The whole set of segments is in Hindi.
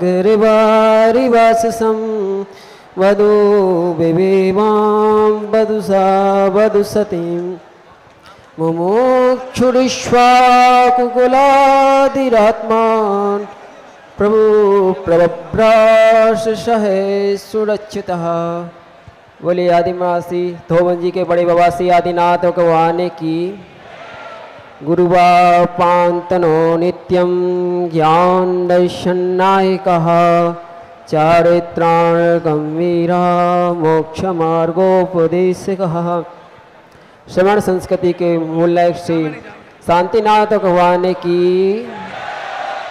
गिरिवारिवाससं वधू विवेवां वधुसा वधुसतीं मुमुक्षुरिष्वाकुकुलादिरात्मान् प्रभु प्रभभ्राश सहे सुरक्षितः। बोले आदिमासी धोबन जी के बड़े बवासी आदिनाथ भगवान की। गुरुवापान्तनो नित्यं ज्ञान दर्शनायकः चारित्राण गंभीरा मोक्ष मार्गोपदेशकः। श्रवण संस्कृति के मूल्य श्री शांतिनाथ भगवान की।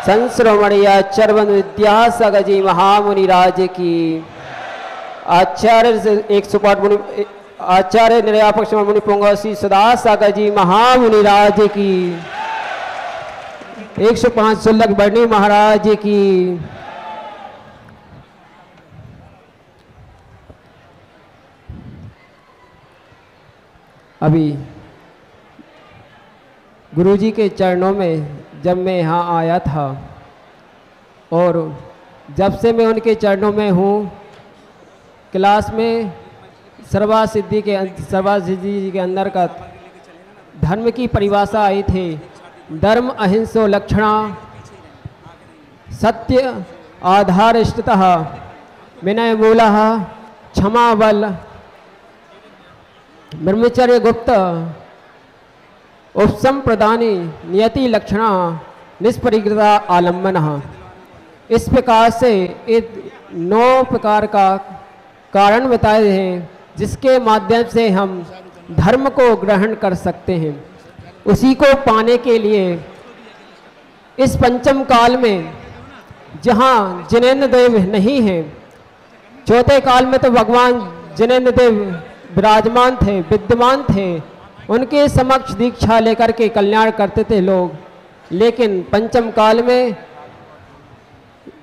संश्रवणीय चरवन विद्यासागर जी महामुनि राज की। आचार्य 105 मुनि आचार्य निर्यापक मुनि पोंगा श्री सदासागर जी महामुनि राज की। 105 सुल्लभ बर्णी महाराज की। अभी गुरुजी के चरणों में जब मैं यहाँ आया था और जब से मैं उनके चरणों में हूँ, क्लास में सर्वासिद्धि के अंदर का धर्म की परिभाषा आई थी। धर्म अहिंसो लक्षणा सत्य आधारिष्टतः विनय मूलः क्षमा बल ब्रह्मचर्य गुप्त उपसम प्रदानी नियति लक्षणा निष्परिग्रता आलम्बनः। इस प्रकार से ये 9 प्रकार का कारण बताए हैं जिसके माध्यम से हम धर्म को ग्रहण कर सकते हैं। उसी को पाने के लिए इस पंचम काल में जहाँ जिनेन्द्र देव नहीं हैं, चौथे काल में तो भगवान जिनेन्द्र देव विराजमान थे, विद्यमान थे, उनके समक्ष दीक्षा लेकर के कल्याण करते थे लोग। लेकिन पंचम काल में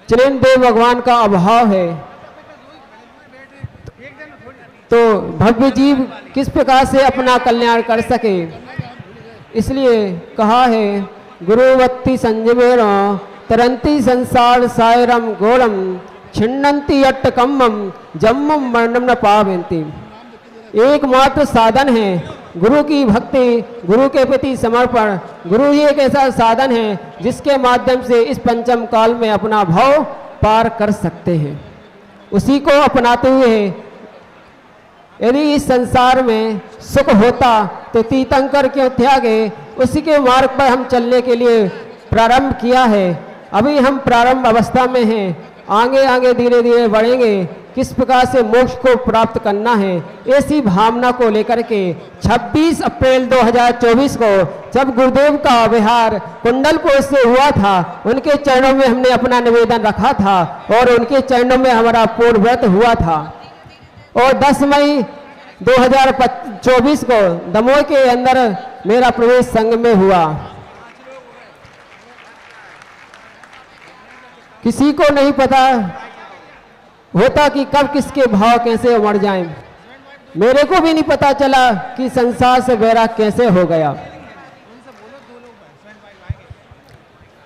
जिनेन्द्र देव भगवान का अभाव है, तो भव्य जीव किस प्रकार से अपना कल्याण कर सके। इसलिए कहा है गुरुवत्ति संजमेर तरंती संसार सायरम घोरम छिन्नंती अट्ट कम्मम जम्मम मरणम न पावंती। एकमात्र साधन है गुरु की भक्ति, गुरु के प्रति समर्पण। गुरु ही एक ऐसा साधन है जिसके माध्यम से इस पंचम काल में अपना भाव पार कर सकते हैं। उसी को अपनाते हुए यदि इस संसार में सुख होता तो तीर्थंकर क्यों त्यागे। उसी के मार्ग पर हम चलने के लिए प्रारंभ किया है। अभी हम प्रारंभ अवस्था में हैं, आगे आगे धीरे धीरे बढ़ेंगे। किस प्रकार से मोक्ष को प्राप्त करना है, ऐसी भावना को लेकर के 26 अप्रैल 2024 को जब गुरुदेव का विहार कुंडलपुर से हुआ था, उनके चरणों में हमने अपना निवेदन रखा था और उनके चरणों में हमारा पूर्ण व्रत हुआ था। और 10 मई 2024 को दमोह के अंदर मेरा प्रवेश संघ में हुआ। किसी को नहीं पता होता कि कब किसके भाव कैसे उमड़ जाएं। मेरे को भी नहीं पता चला कि संसार से वैराग कैसे हो गया।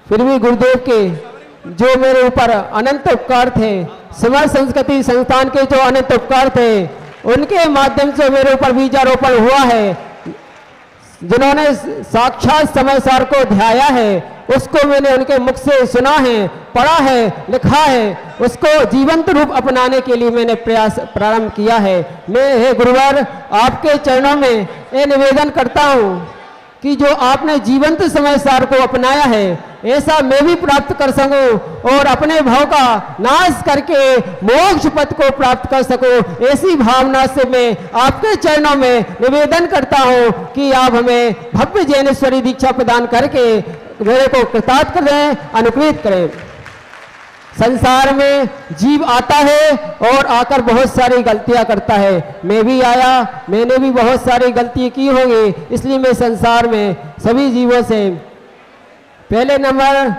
फिर भी गुरुदेव के जो मेरे ऊपर अनंत उपकार थे, समर संस्कृति संस्थान के जो अनंत उपकार थे, उनके माध्यम से मेरे ऊपर बीजारोपण हुआ है। जिन्होंने साक्षात समय सार को ध्याया है, उसको मैंने उनके मुख से सुना है, पढ़ा है, लिखा है, उसको जीवंत रूप अपनाने के लिए मैंने प्रयास प्रारंभ किया है। मैं हे गुरुवार आपके चरणों में ये निवेदन करता हूँ कि जो आपने जीवंत समय सार को अपनाया है, ऐसा मैं भी प्राप्त कर सकूं और अपने भाव का नाश करके मोक्ष पद को प्राप्त कर सकूं। ऐसी भावना से मैं आपके चरणों में निवेदन करता हूं कि आप हमें भव्य जैनेश्वरी दीक्षा प्रदान करके मेरे को कृतार्थ करें, अनुग्रहित करें। संसार में जीव आता है और आकर बहुत सारी गलतियां करता है। मैं भी आया, मैंने भी बहुत सारी गलती की होंगी। इसलिए मैं संसार में सभी जीवों से पहले नंबर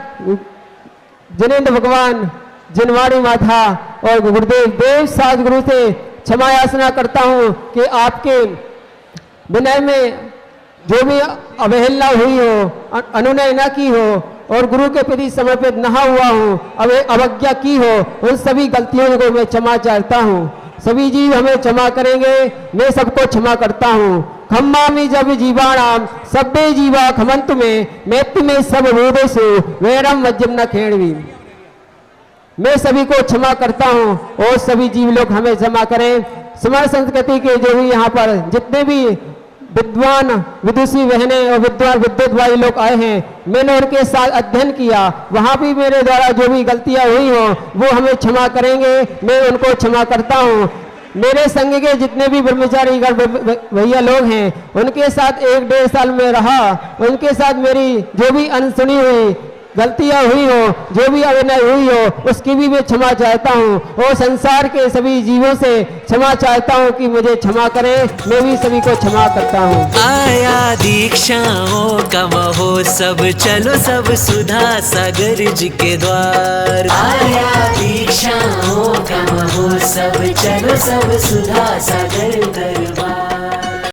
जिनेन्द्र भगवान, जिनवाड़ी माता और गुरुदेव देव सदगुरु से क्षमा याचना करता हूँ कि आपके विनय में जो भी अवहेलना हुई हो, अनुनय न की हो और गुरु के प्रति समर्पित न हुआ हूँ, अवज्ञा की हो, उन सभी गलतियों को मैं क्षमा चाहता हूँ। सभी जीव हमें क्षमा करेंगे, मैं सबको क्षमा करता हूँ। खम्मामि जब जीवाणाम सब्बे जीवा खमंतु में मैत्ति में सब भूतेषु वैरम मज्जम न खेणवी। मैं सभी को क्षमा करता हूँ और सभी जीव लोग हमें क्षमा करें। समाज संस्कृति के जो भी यहाँ पर जितने भी विद्वान विदुषी बहनें और विद्वान विद्वत भाई लोग आए हैं, मैंने उनके साथ अध्ययन किया, वहाँ भी मेरे द्वारा जो भी गलतियाँ हुई हों वो हमें क्षमा करेंगे, मैं उनको क्षमा करता हूँ। मेरे संग के जितने भी ब्रह्मचारी भैया लोग हैं, उनके साथ 1-1.5 साल में रहा, उनके साथ मेरी जो भी अनसुनी हुई गलतियां हुई हो, जो भी अविनय हुई हो, उसकी भी मैं क्षमा चाहता हूँ और संसार के सभी जीवों से क्षमा चाहता हूँ कि मुझे क्षमा करें, मैं भी सभी को क्षमा करता हूँ। आया दीक्षाओं का महोत्सव, चलो सब सुधा सागर जी के द्वार। आया दीक्षाओं का महोत्सव, चलो सब सुधा सागर